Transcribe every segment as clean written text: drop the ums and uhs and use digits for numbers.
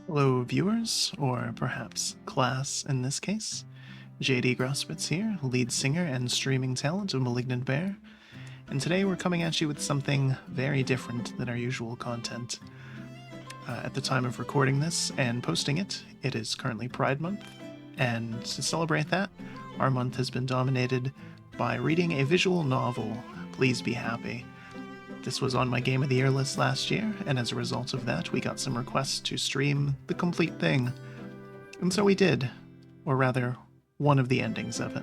Hello, viewers, or perhaps class in this case. JD Grosswitz here, lead singer and streaming talent of Malignant Bear, and today we're coming at you with something very different than our usual content. At the time of recording this and posting it, it is currently Pride Month, and to celebrate that, our month has been dominated by reading a visual novel, Please Be Happy. This was on my Game of the Year list last year, and as a result of that, we got some requests to stream the complete thing. And so we did, or rather, one of the endings of it.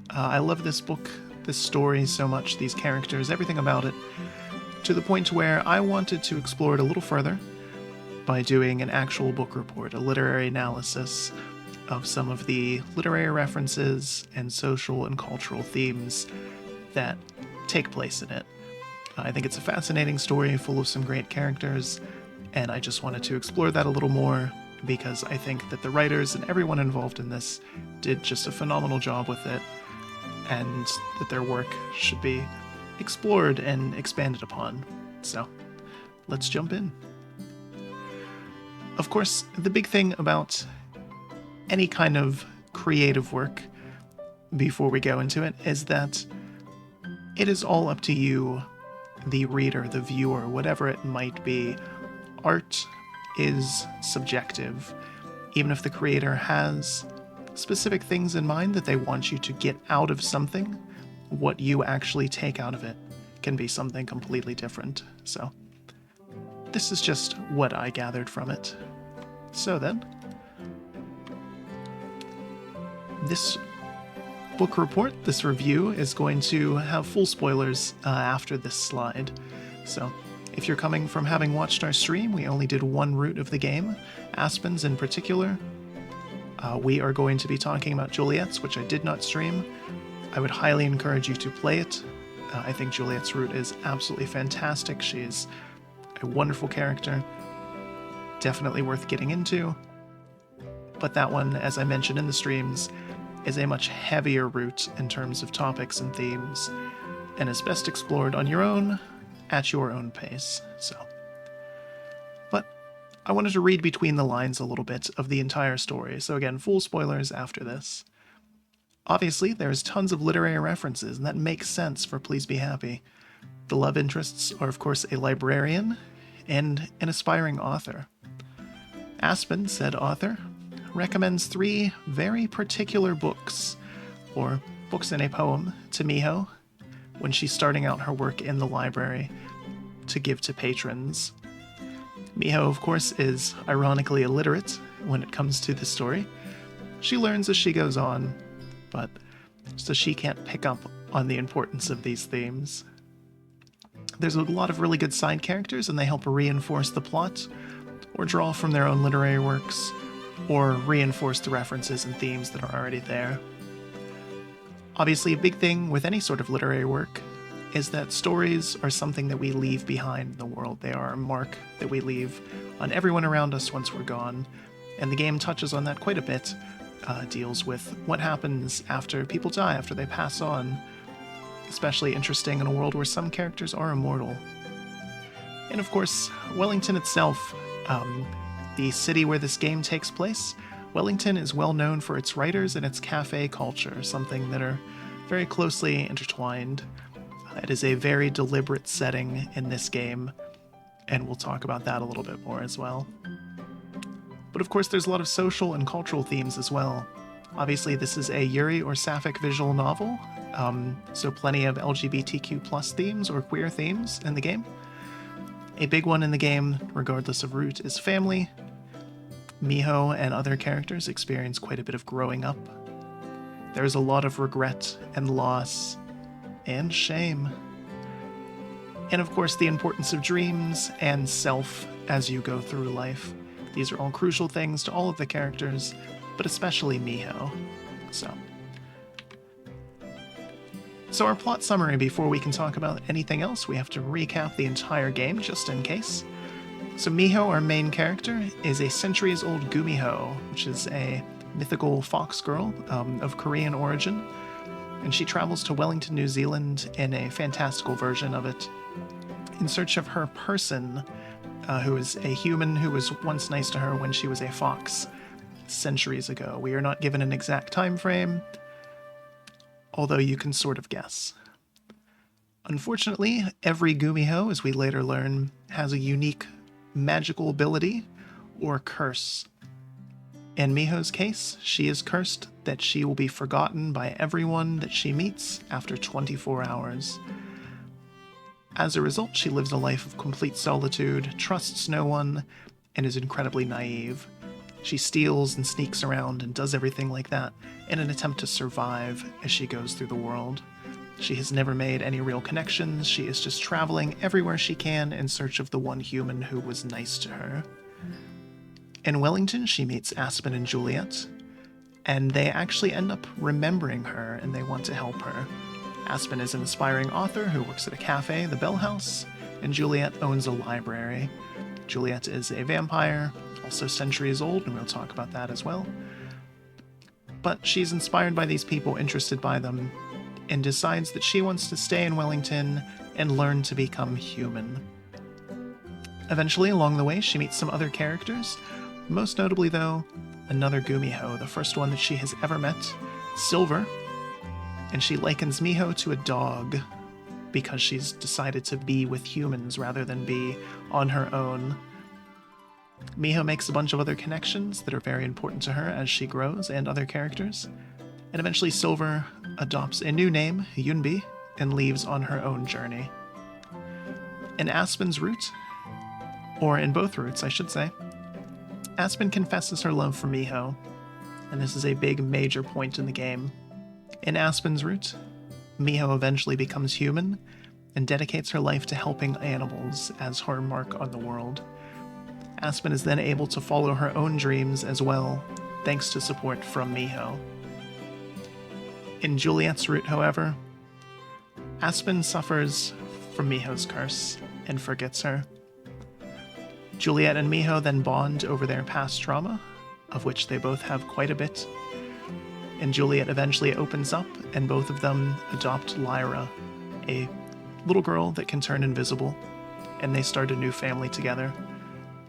I love this book, this story so much, these characters, everything about it, to the point where I wanted to explore it a little further by doing an actual book report, a literary analysis of some of the literary references and social and cultural themes that take place in it. I think it's a fascinating story full of some great characters, and I just wanted to explore that a little more because I think that the writers and everyone involved in this did just a phenomenal job with it, and that their work should be explored and expanded upon. So, let's jump in. Of course, the big thing about any kind of creative work, before we go into it, is that it is all up to you, the reader, the viewer, whatever it might be. Art is subjective. Even if the creator has specific things in mind that they want you to get out of something, what you actually take out of it can be something completely different. So, this is just what I gathered from it. So then, this book report, this review, is going to have full spoilers after this slide. So, if you're coming from having watched our stream, we only did one route of the game, Aspen's in particular. We are going to be talking about Juliet's, which I did not stream. I would highly encourage you to play it. I think Juliet's route is absolutely fantastic. She's a wonderful character, definitely worth getting into. But that one, as I mentioned in the streams, is a much heavier route in terms of topics and themes, and is best explored on your own, at your own pace. But I wanted to read between the lines a little bit of the entire story, so again, full spoilers after this. Obviously, there's tons of literary references, and that makes sense for Please Be Happy. The love interests are, of course, a librarian and an aspiring author. Aspen, said author, recommends 3 very particular books, or books in a poem, to Miho when she's starting out her work in the library to give to patrons. Miho, of course, is ironically illiterate when it comes to the story. She learns as she goes on, but so she can't pick up on the importance of these themes. There's a lot of really good side characters, and they help reinforce the plot, or draw from their own literary works, or reinforce the references and themes that are already there. Obviously, a big thing with any sort of literary work is that stories are something that we leave behind in the world. They are a mark that we leave on everyone around us once we're gone, and the game touches on that quite a bit, deals with what happens after people die, after they pass on, especially interesting in a world where some characters are immortal. And of course, Wellington itself, the city where this game takes place, Wellington is well known for its writers and its cafe culture, something that are very closely intertwined. It is a very deliberate setting in this game, and we'll talk about that a little bit more as well. But of course, there's a lot of social and cultural themes as well. Obviously, this is a Yuri or sapphic visual novel, so plenty of LGBTQ+ themes or queer themes in the game. A big one in the game, regardless of route, is family. Miho and other characters experience quite a bit of growing up. There's a lot of regret and loss and shame. And of course, the importance of dreams and self as you go through life. These are all crucial things to all of the characters, but especially Miho. So our plot summary before we can talk about anything else, we have to recap the entire game just in case. So Miho, our main character, is a centuries-old Gumiho, which is a mythical fox girl of Korean origin, and she travels to Wellington, New Zealand in a fantastical version of it in search of her person, who is a human who was once nice to her when she was a fox centuries ago. We are not given an exact time frame, although you can sort of guess. Unfortunately, every Gumiho, as we later learn, has a unique magical ability or curse. In Miho's case, she is cursed that she will be forgotten by everyone that she meets after 24 hours. As a result, she lives a life of complete solitude, trusts no one, and is incredibly naive. She steals and sneaks around and does everything like that in an attempt to survive as she goes through the world. She has never made any real connections. She is just traveling everywhere she can in search of the one human who was nice to her. In Wellington, she meets Aspen and Juliet, and they actually end up remembering her and they want to help her. Aspen is an aspiring author who works at a cafe, the Bell House, and Juliet owns a library. Juliet is a vampire, also centuries old, and we'll talk about that as well. But she's inspired by these people, interested by them, and decides that she wants to stay in Wellington and learn to become human. Eventually, along the way, she meets some other characters, most notably, though, another Gumiho, the first one that she has ever met, Silver, and she likens Miho to a dog because she's decided to be with humans rather than be on her own. Miho makes a bunch of other connections that are very important to her as she grows, and other characters, and eventually Silver adopts a new name, Yunbi, and leaves on her own journey. In Aspen's route, or in both routes, I should say, Aspen confesses her love for Miho, and this is a big major point in the game. In Aspen's route, Miho eventually becomes human and dedicates her life to helping animals as her mark on the world. Aspen is then able to follow her own dreams as well, thanks to support from Miho. In Juliet's route, however, Aspen suffers from Miho's curse and forgets her. Juliet and Miho then bond over their past trauma, of which they both have quite a bit, and Juliet eventually opens up, and both of them adopt Lyra, a little girl that can turn invisible, and they start a new family together.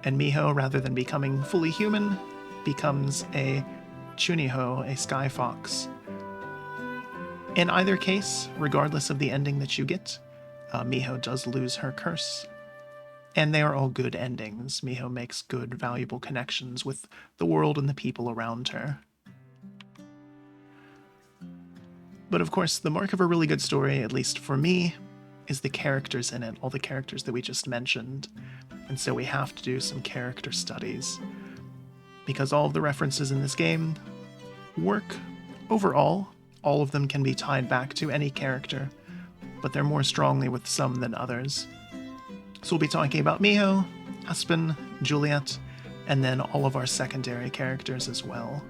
And Miho, rather than becoming fully human, becomes a Chuniho, a sky fox. In either case, regardless of the ending that you get, Miho does lose her curse. And they are all good endings. Miho makes good, valuable connections with the world and the people around her. But of course, the mark of a really good story, at least for me, is the characters in it, all the characters that we just mentioned. And so we have to do some character studies. Because all of the references in this game work overall. All of them can be tied back to any character, but they're more strongly with some than others. So we'll be talking about Miho, Aspen, Juliet, and then all of our secondary characters as well.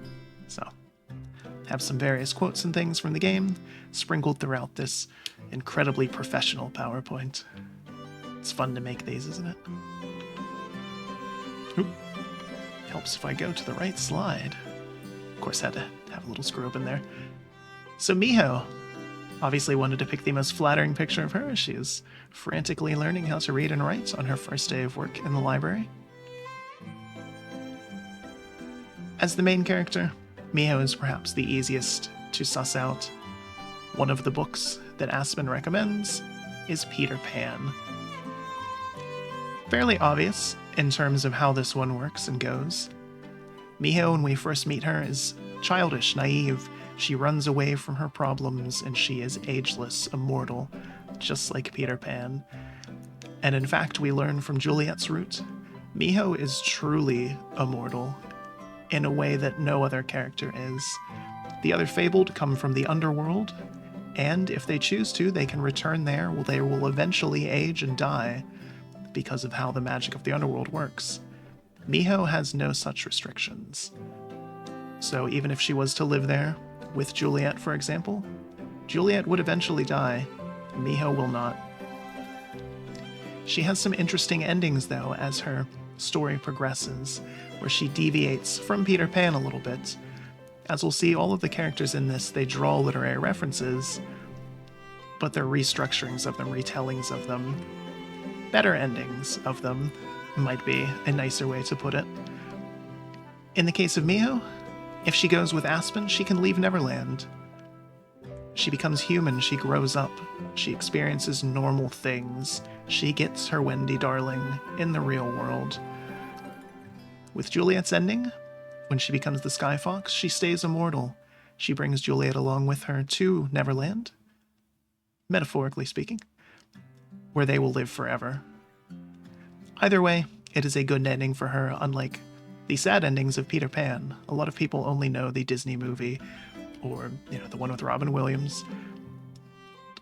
So, have some various quotes and things from the game sprinkled throughout this incredibly professional PowerPoint. It's fun to make these, isn't it? Oop. Helps if I go to the right slide. Of course, had to have a little screw up in there. So Miho obviously wanted to pick the most flattering picture of her as she is frantically learning how to read and write on her first day of work in the library. As the main character, Miho is perhaps the easiest to suss out. One of the books that Aspen recommends is Peter Pan. Fairly obvious in terms of how this one works and goes. Miho, when we first meet her, is childish, naive. She runs away from her problems, and she is ageless, immortal, just like Peter Pan. And in fact, we learn from Juliet's route, Miho is truly immortal, in a way that no other character is. The other fabled come from the underworld, and if they choose to, they can return there, where they will eventually age and die, because of how the magic of the underworld works. Miho has no such restrictions. So even if she was to live there, with Juliet, for example, Juliet would eventually die. Miho will not. She has some interesting endings, though, as her story progresses, where she deviates from Peter Pan a little bit. As we'll see, all of the characters in this, they draw literary references, but they're restructurings of them, retellings of them, better endings of them, might be a nicer way to put it. In the case of Miho, if she goes with Aspen, she can leave Neverland. She becomes human, she grows up, she experiences normal things, she gets her Wendy darling in the real world. With Juliet's ending, when she becomes the Sky Fox, she stays immortal. She brings Juliet along with her to Neverland, metaphorically speaking, where they will live forever. Either way, it is a good ending for her, unlike the sad endings of Peter Pan. A lot of people only know the Disney movie, or, the one with Robin Williams.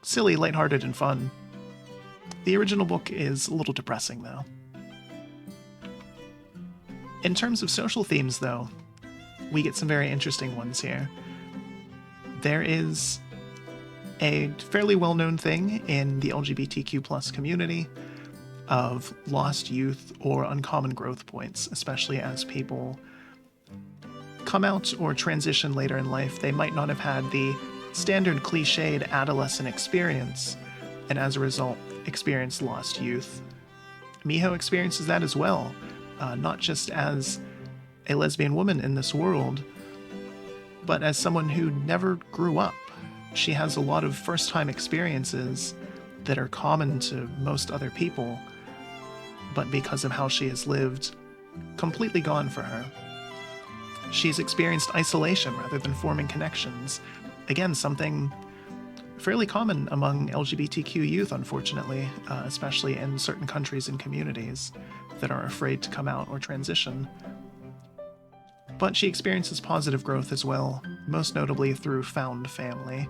Silly, lighthearted, and fun. The original book is a little depressing, though. In terms of social themes, though, we get some very interesting ones here. There is a fairly well-known thing in the LGBTQ+ community of lost youth or uncommon growth points, especially as people come out or transition later in life. They might not have had the standard cliched adolescent experience, and as a result, experience lost youth. Miho experiences that as well, not just as a lesbian woman in this world, but as someone who never grew up. She has a lot of first-time experiences that are common to most other people, but because of how she has lived, completely gone for her. She's experienced isolation rather than forming connections. Again, something fairly common among LGBTQ youth, unfortunately, especially in certain countries and communities that are afraid to come out or transition. But she experiences positive growth as well, most notably through found family.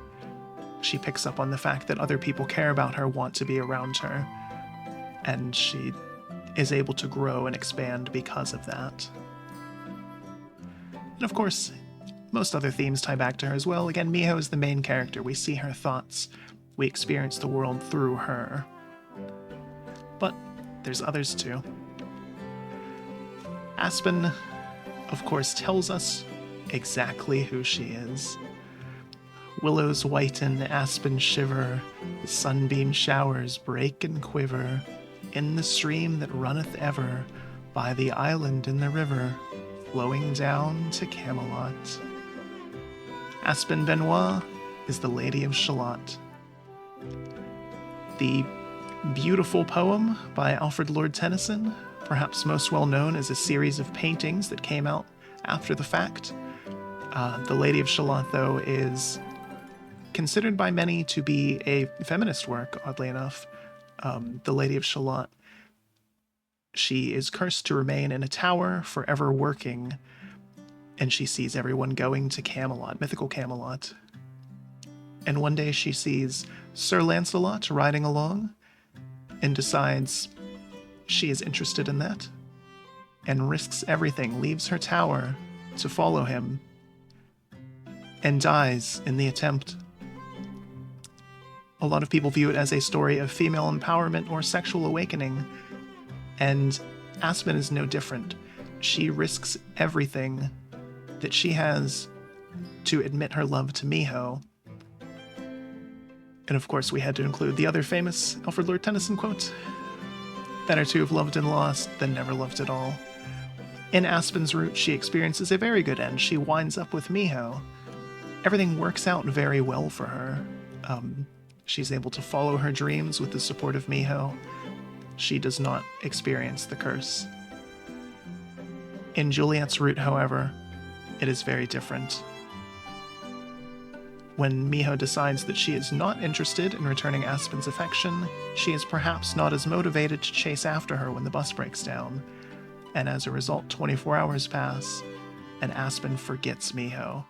She picks up on the fact that other people care about her, want to be around her, and she is able to grow and expand because of that. And of course, most other themes tie back to her as well. Again, Miho is the main character. We see her thoughts. We experience the world through her. But there's others too. Aspen, of course, tells us exactly who she is. Willows whiten, aspen shiver, the sunbeam showers break and quiver, in the stream that runneth ever, by the island in the river, flowing down to Camelot. Aspen Benoit is the Lady of Shalott. The beautiful poem by Alfred Lord Tennyson, perhaps most well known as a series of paintings that came out after the fact. The Lady of Shalott, though, is considered by many to be a feminist work, oddly enough. The Lady of Shalott, she is cursed to remain in a tower, forever working, and she sees everyone going to Camelot, mythical Camelot. And one day she sees Sir Lancelot riding along, and decides she is interested in that, and risks everything, leaves her tower to follow him, and dies in the attempt. A lot of people view it as a story of female empowerment or sexual awakening, and Aspen is no different. She risks everything that she has to admit her love to Miho. And of course, we had to include the other famous Alfred Lord Tennyson quote, "Better to have loved and lost than never loved at all." In Aspen's route, she experiences a very good end. She winds up with Miho. Everything works out very well for her. She's able to follow her dreams with the support of Miho. She does not experience the curse. In Juliet's route, however, it is very different. When Miho decides that she is not interested in returning Aspen's affection, she is perhaps not as motivated to chase after her when the bus breaks down, and as a result, 24 hours pass, and Aspen forgets Miho.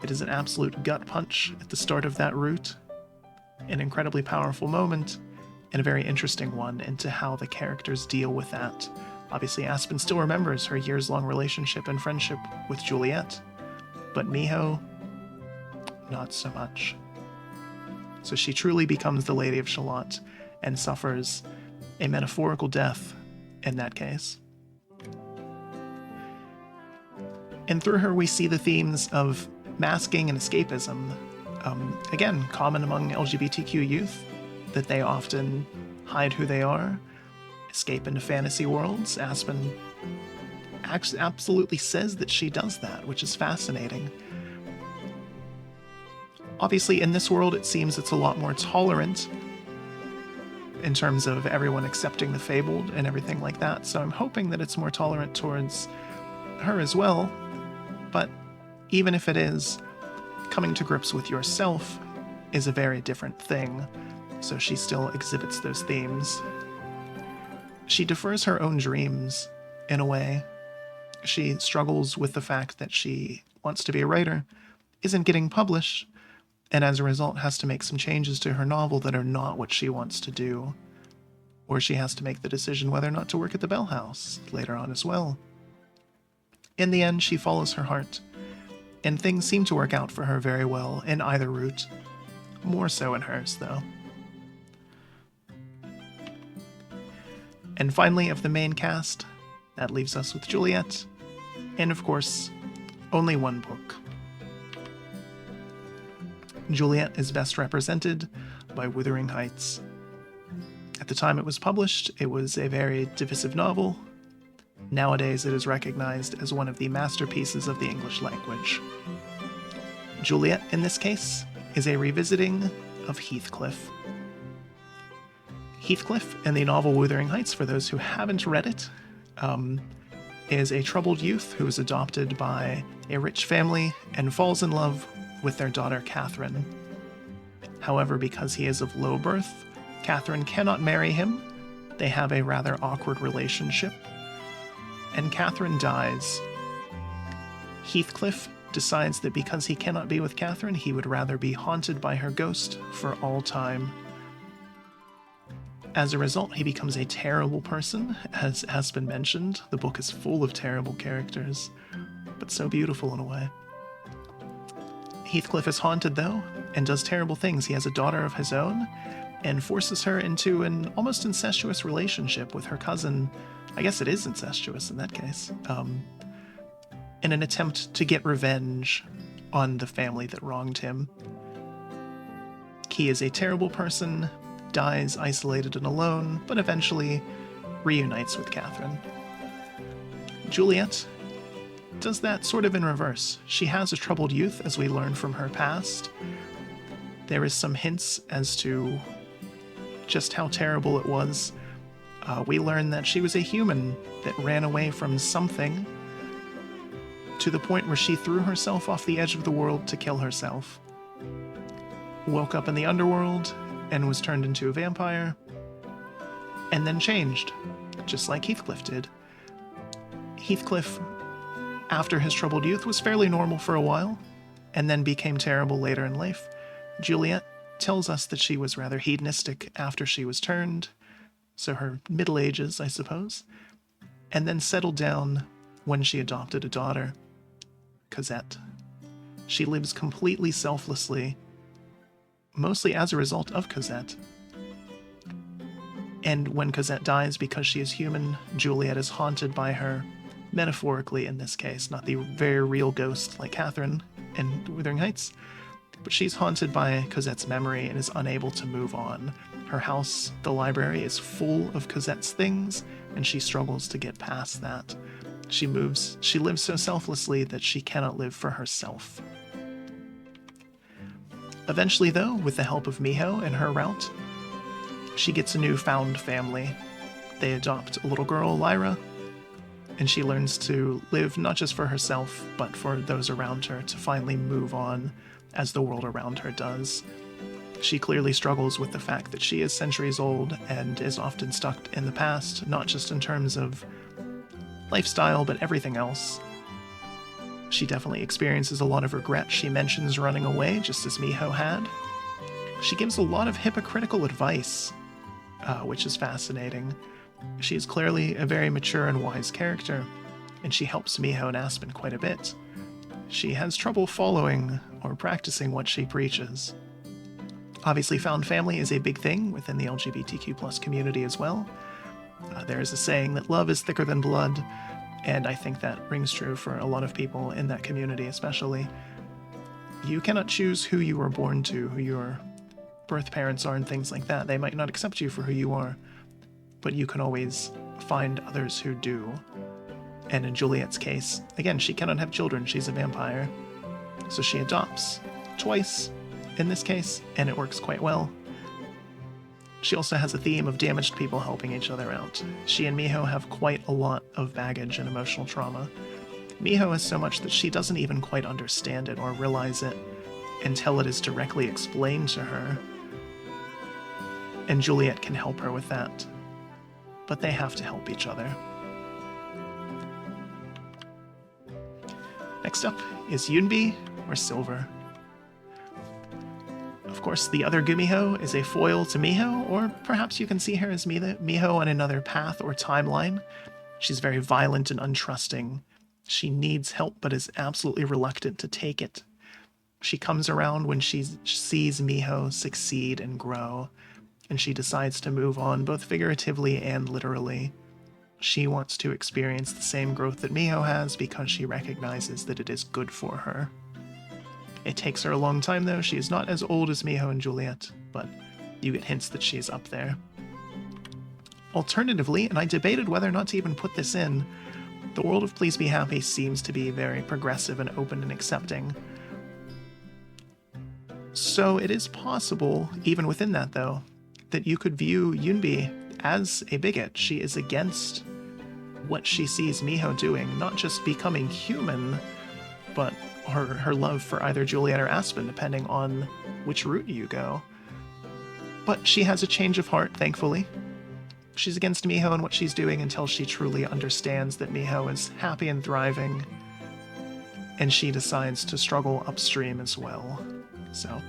It is an absolute gut punch at the start of that route, an incredibly powerful moment, and a very interesting one into how the characters deal with that. Obviously, Aspen still remembers her years-long relationship and friendship with Juliet, but Miho, not so much. So she truly becomes the Lady of Shalott and suffers a metaphorical death in that case. And through her, we see the themes of masking and escapism. Again, common among LGBTQ youth, that they often hide who they are, escape into fantasy worlds. Aspen absolutely says that she does that, which is fascinating. Obviously, in this world, it seems it's a lot more tolerant in terms of everyone accepting the fabled and everything like that, so I'm hoping that it's more tolerant towards her as well. But even if it is, coming to grips with yourself is a very different thing, so she still exhibits those themes. She defers her own dreams, in a way. She struggles with the fact that she wants to be a writer, isn't getting published, and as a result has to make some changes to her novel that are not what she wants to do. Or she has to make the decision whether or not to work at the Bell House later on as well. In the end, she follows her heart, and things seem to work out for her very well in either route. More so in hers, though. And finally, of the main cast, that leaves us with Juliet, and of course, only one book. Juliet is best represented by Wuthering Heights. At the time it was published, it was a very divisive novel. Nowadays, it is recognized as one of the masterpieces of the English language. Juliet, in this case, is a revisiting of Heathcliff. Heathcliff, in the novel Wuthering Heights, for those who haven't read it, is a troubled youth who is adopted by a rich family and falls in love with their daughter Catherine. However, because he is of low birth, Catherine cannot marry him. They have a rather awkward relationship, and Catherine dies. Heathcliff decides that because he cannot be with Catherine, he would rather be haunted by her ghost for all time. As a result, he becomes a terrible person. As has been mentioned, the book is full of terrible characters, but so beautiful in a way. Heathcliff is haunted, though, and does terrible things. He has a daughter of his own, and forces her into an almost incestuous relationship with her cousin. I guess it is incestuous in that case. In an attempt to get revenge on the family that wronged him. He is a terrible person, dies isolated and alone, but eventually reunites with Catherine. Juliet does that sort of in reverse. She has a troubled youth, as we learn from her past. There is some hints as to just how terrible it was. We learn that she was a human that ran away from something to the point where she threw herself off the edge of the world to kill herself. Woke up in the underworld and was turned into a vampire, and then changed, just like Heathcliff did. Heathcliff, after his troubled youth, was fairly normal for a while, and then became terrible later in life. Juliet tells us that she was rather hedonistic after she was turned, so her middle ages, I suppose, and then settled down when she adopted a daughter, Cosette. She lives completely selflessly, mostly as a result of Cosette. And when Cosette dies, because she is human, Juliet is haunted by her, metaphorically in this case, not the very real ghost like Catherine in Wuthering Heights, but she's haunted by Cosette's memory and is unable to move on. Her house, the library, is full of Cosette's things, and she struggles to get past that. She lives so selflessly that she cannot live for herself. Eventually, though, with the help of Miho and her route, she gets a new found family. They adopt a little girl, Lyra, and she learns to live not just for herself, but for those around her, to finally move on as the world around her does. She clearly struggles with the fact that she is centuries old and is often stuck in the past, not just in terms of lifestyle, but everything else. She definitely experiences a lot of regret. She mentions running away, just as Miho had. She gives a lot of hypocritical advice, which is fascinating. She is clearly a very mature and wise character, and she helps Miho and Aspen quite a bit. She has trouble following or practicing what she preaches. Obviously, found family is a big thing within the LGBTQ+ community as well. There is a saying that love is thicker than blood, and I think that rings true for a lot of people in that community especially. You cannot choose who you were born to, who your birth parents are, and things like that. They might not accept you for who you are, but you can always find others who do. And in Juliet's case, again, she cannot have children, she's a vampire. So she adopts twice in this case, and it works quite well. She also has a theme of damaged people helping each other out. She and Miho have quite a lot of baggage and emotional trauma. Miho has so much that she doesn't even quite understand it or realize it until it is directly explained to her. And Juliet can help her with that. But they have to help each other. Next up is Yunbi, or Silver. Of course, the other Gumiho is a foil to Miho, or perhaps you can see her as Miho on another path or timeline. She's very violent and untrusting. She needs help, but is absolutely reluctant to take it. She comes around when she sees Miho succeed and grow, and she decides to move on, both figuratively and literally. She wants to experience the same growth that Miho has because she recognizes that it is good for her. It takes her a long time, though. She is not as old as Miho and Juliet, but you get hints that she's up there. Alternatively, and I debated whether or not to even put this in, the world of Please Be Happy seems to be very progressive and open and accepting. So it is possible, even within that though, that you could view Yunbi as a bigot. She is against what she sees Miho doing, not just becoming human, but her love for either Juliet or Aspen, depending on which route you go. But she has a change of heart, thankfully. She's against Miho and what she's doing until she truly understands that Miho is happy and thriving, and she decides to struggle upstream as well. So,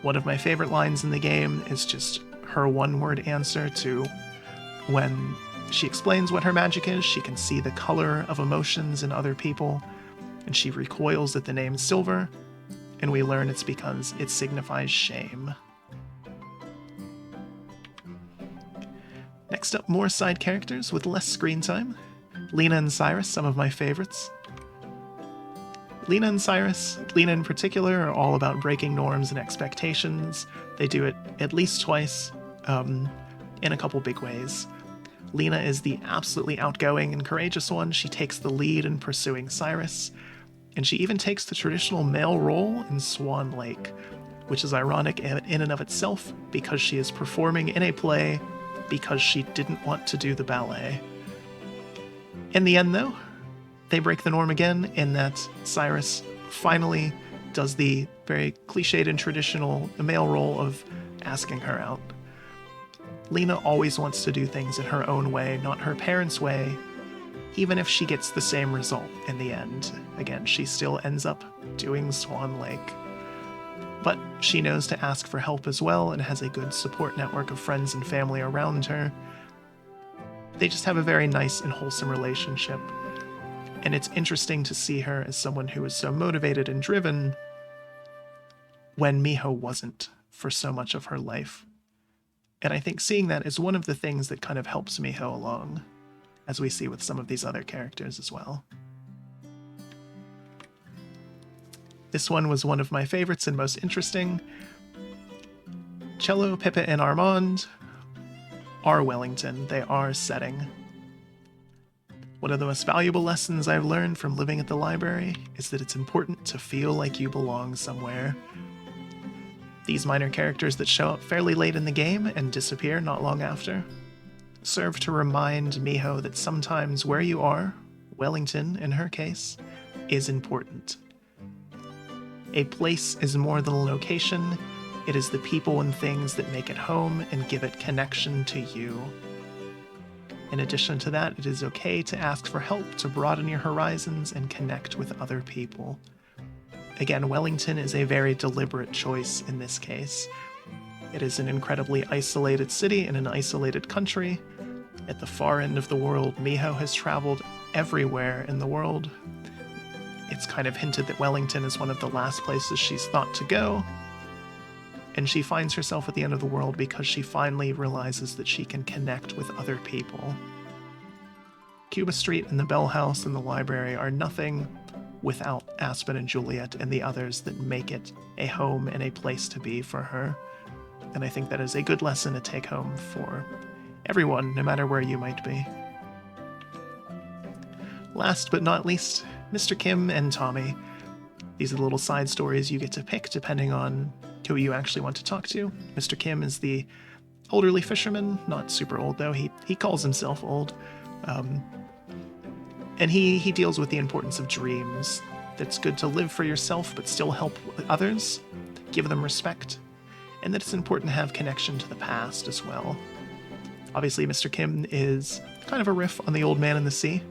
one of my favorite lines in the game is just her one-word answer to when she explains what her magic is. She can see the color of emotions in other people, and she recoils at the name Silver, and we learn it's because it signifies shame. Next up, more side characters with less screen time. Lena and Cyrus, some of my favorites. Lena and Cyrus, Lena in particular, are all about breaking norms and expectations. They do it at least twice, in a couple big ways. Lena is the absolutely outgoing and courageous one. She takes the lead in pursuing Cyrus, and she even takes the traditional male role in Swan Lake, which is ironic in and of itself because she is performing in a play because she didn't want to do the ballet. In the end, though, they break the norm again in that Cyrus finally does the very cliched and traditional male role of asking her out. Lena always wants to do things in her own way, not her parents' way, even if she gets the same result in the end. Again, she still ends up doing Swan Lake. But she knows to ask for help as well and has a good support network of friends and family around her. They just have a very nice and wholesome relationship. And it's interesting to see her as someone who is so motivated and driven when Miho wasn't for so much of her life. And I think seeing that is one of the things that kind of helps Miho along, as we see with some of these other characters as well. This one was one of my favorites and most interesting. Cello, Pippa, and Armand are Wellington. They are setting. One of the most valuable lessons I've learned from living at the library is that it's important to feel like you belong somewhere. These minor characters that show up fairly late in the game and disappear not long after serve to remind Miho that sometimes where you are, Wellington in her case, is important. A place is more than a location. It is the people and things that make it home and give it connection to you. In addition to that, it is okay to ask for help to broaden your horizons and connect with other people. Again, Wellington is a very deliberate choice in this case. It is an incredibly isolated city in an isolated country. At the far end of the world, Miho has traveled everywhere in the world. It's kind of hinted that Wellington is one of the last places she's thought to go. And she finds herself at the end of the world because she finally realizes that she can connect with other people. Cuba Street and the Bell House and the library are nothing without Aspen and Juliet and the others that make it a home and a place to be for her. And I think that is a good lesson to take home for everyone, no matter where you might be. Last but not least, Mr. Kim and Tommy. These are the little side stories you get to pick depending on who you actually want to talk to. Mr. Kim is the elderly fisherman, not super old though, he calls himself old. And he deals with the importance of dreams. That it's good to live for yourself but still help others, give them respect, and that it's important to have connection to the past as well. Obviously, Mr. Kim is kind of a riff on The Old Man and the Sea.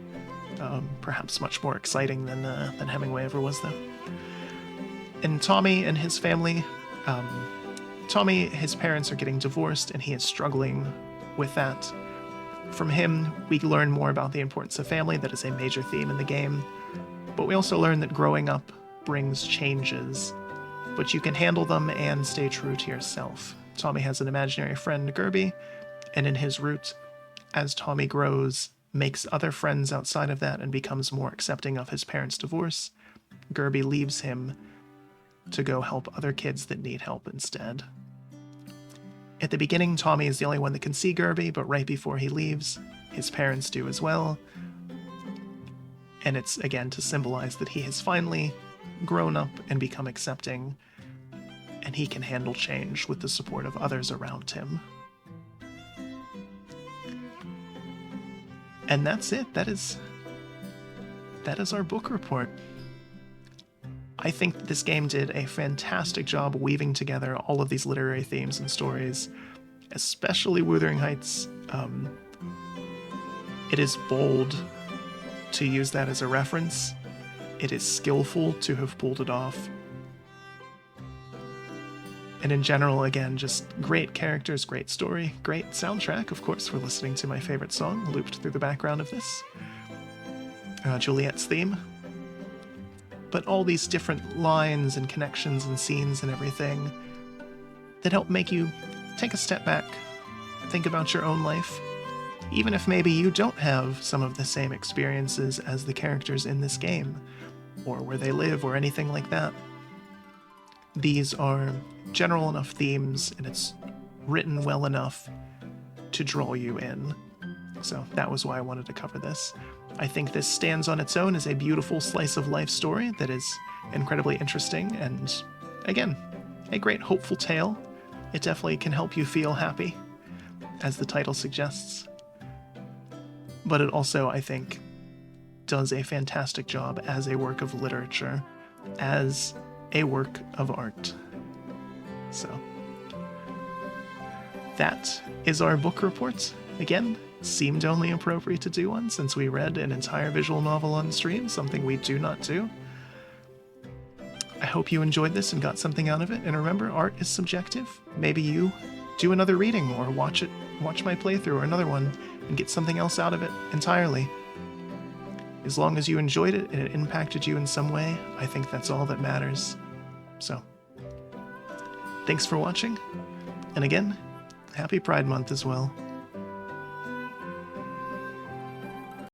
Perhaps much more exciting than Hemingway ever was, though. And Tommy and his family, Tommy, his parents are getting divorced, and he is struggling with that. From him, we learn more about the importance of family. That is a major theme in the game. But we also learn that growing up brings changes, but you can handle them and stay true to yourself. Tommy has an imaginary friend, Gerby, and in his route, as Tommy grows, makes other friends outside of that and becomes more accepting of his parents' divorce, Gerby leaves him to go help other kids that need help instead. At the beginning, Tommy is the only one that can see Gerby, but right before he leaves, his parents do as well. And it's, again, to symbolize that he has finally grown up and become accepting, and he can handle change with the support of others around him. And that's it. That is our book report. I think this game did a fantastic job weaving together all of these literary themes and stories, especially Wuthering Heights. It is bold to use that as a reference. It is skillful to have pulled it off. And in general, again, just great characters, great story, great soundtrack. Of course, we're listening to my favorite song looped through the background of this. Juliet's theme. But all these different lines and connections and scenes and everything that help make you take a step back, think about your own life, even if maybe you don't have some of the same experiences as the characters in this game, or where they live, or anything like that. These are general enough themes, and it's written well enough to draw you in. So that was why I wanted to cover this. I think this stands on its own as a beautiful slice of life story that is incredibly interesting, and again, a great hopeful tale. It definitely can help you feel happy, as the title suggests. But it also, I think, does a fantastic job as a work of literature, as a work of art. So, that is our book report. Again, seemed only appropriate to do one since we read an entire visual novel on stream, something we do not do. I hope you enjoyed this and got something out of it, and remember, art is subjective. Maybe you do another reading or watch my playthrough or another one and get something else out of it entirely. As long as you enjoyed it and it impacted you in some way, I think that's all that matters. So, thanks for watching, and again, happy Pride Month as well.